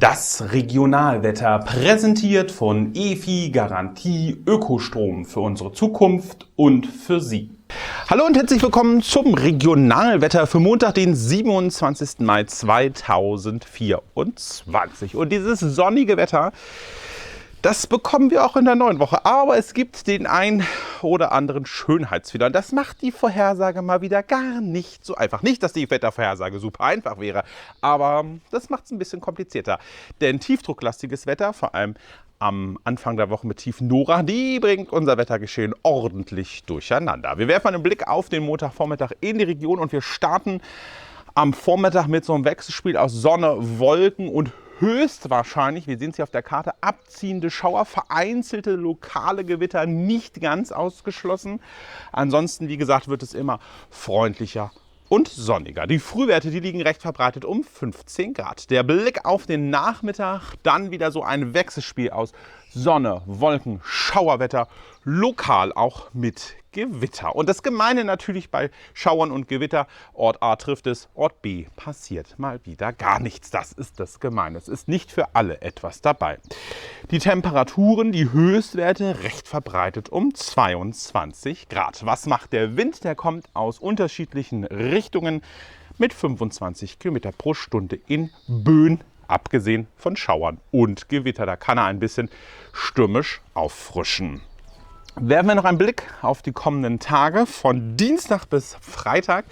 Das Regionalwetter präsentiert von EFI Garantie Ökostrom für unsere Zukunft und für Sie. Hallo und herzlich willkommen zum Regionalwetter für Montag, den 27. Mai 2024. Und dieses sonnige Wetter, das bekommen wir auch in der neuen Woche. Aber es gibt den ein oder anderen Schönheitsfehler. Und das macht die Vorhersage mal wieder gar nicht so einfach. Nicht, dass die Wettervorhersage super einfach wäre, aber das macht es ein bisschen komplizierter. Denn tiefdrucklastiges Wetter, vor allem am Anfang der Woche mit Tief Nora, die bringt unser Wettergeschehen ordentlich durcheinander. Wir werfen einen Blick auf den Montagvormittag in die Region und wir starten am Vormittag mit so einem Wechselspiel aus Sonne, Wolken und höchstwahrscheinlich, wir sehen es hier auf der Karte, abziehende Schauer, vereinzelte lokale Gewitter nicht ganz ausgeschlossen. Ansonsten, wie gesagt, wird es immer freundlicher und sonniger. Die Frühwerte, die liegen recht verbreitet um 15 Grad. Der Blick auf den Nachmittag, dann wieder so ein Wechselspiel aus Sonne, Wolken, Schauerwetter, lokal auch mit Gewitter. Und das Gemeine natürlich bei Schauern und Gewitter, Ort A trifft es, Ort B passiert mal wieder gar nichts. Das ist das Gemeine. Es ist nicht für alle etwas dabei. Die Temperaturen, die Höchstwerte recht verbreitet um 22 Grad. Was macht der Wind? Der kommt aus unterschiedlichen Richtungen mit 25 Kilometer pro Stunde in Böen, abgesehen von Schauern und Gewitter. Da kann er ein bisschen stürmisch auffrischen. Werfen wir noch einen Blick auf die kommenden Tage von Dienstag bis Freitag.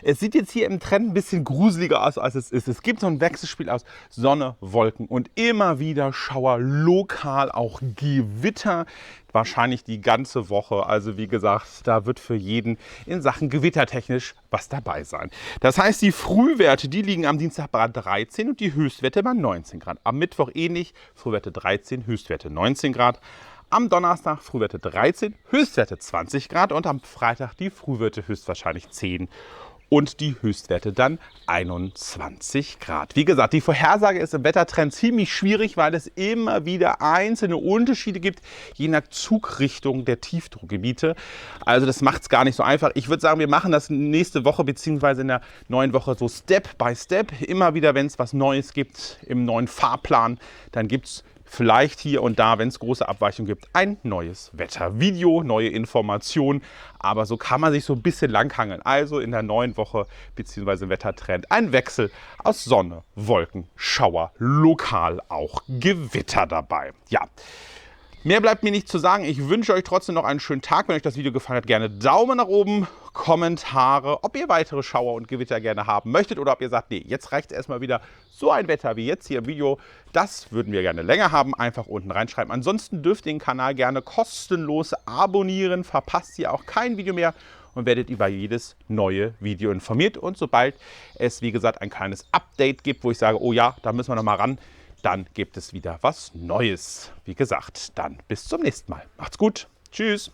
Es sieht jetzt hier im Trend ein bisschen gruseliger aus, als es ist. Es gibt so ein Wechselspiel aus Sonne, Wolken und immer wieder Schauer, lokal auch Gewitter. Wahrscheinlich die ganze Woche. Also wie gesagt, da wird für jeden in Sachen gewittertechnisch was dabei sein. Das heißt, die Frühwerte, die liegen am Dienstag bei 13 und die Höchstwerte bei 19 Grad. Am Mittwoch ähnlich, Frühwerte 13, Höchstwerte 19 Grad. Am Donnerstag Frühwerte 13, Höchstwerte 20 Grad und am Freitag die Frühwerte höchstwahrscheinlich 10 und die Höchstwerte dann 21 Grad. Wie gesagt, die Vorhersage ist im Wettertrend ziemlich schwierig, weil es immer wieder einzelne Unterschiede gibt, je nach Zugrichtung der Tiefdruckgebiete. Also das macht es gar nicht so einfach. Ich würde sagen, wir machen das nächste Woche bzw. in der neuen Woche so Step by Step. Immer wieder, wenn es was Neues gibt im neuen Fahrplan, dann gibt es vielleicht hier und da, wenn es große Abweichungen gibt, ein neues Wettervideo, neue Informationen. Aber so kann man sich so ein bisschen langhangeln. Also in der neuen Woche bzw. im Wettertrend ein Wechsel aus Sonne, Wolken, Schauer, lokal auch Gewitter dabei. Ja. Mehr bleibt mir nicht zu sagen. Ich wünsche euch trotzdem noch einen schönen Tag. Wenn euch das Video gefallen hat, gerne Daumen nach oben, Kommentare, ob ihr weitere Schauer und Gewitter gerne haben möchtet oder ob ihr sagt, nee, jetzt reicht es erstmal wieder so ein Wetter wie jetzt hier im Video. Das würden wir gerne länger haben. Einfach unten reinschreiben. Ansonsten dürft ihr den Kanal gerne kostenlos abonnieren. Verpasst ihr auch kein Video mehr und werdet über jedes neue Video informiert. Und sobald es, wie gesagt, ein kleines Update gibt, wo ich sage, oh ja, da müssen wir noch mal ran, dann gibt es wieder was Neues. Wie gesagt, dann bis zum nächsten Mal. Macht's gut. Tschüss.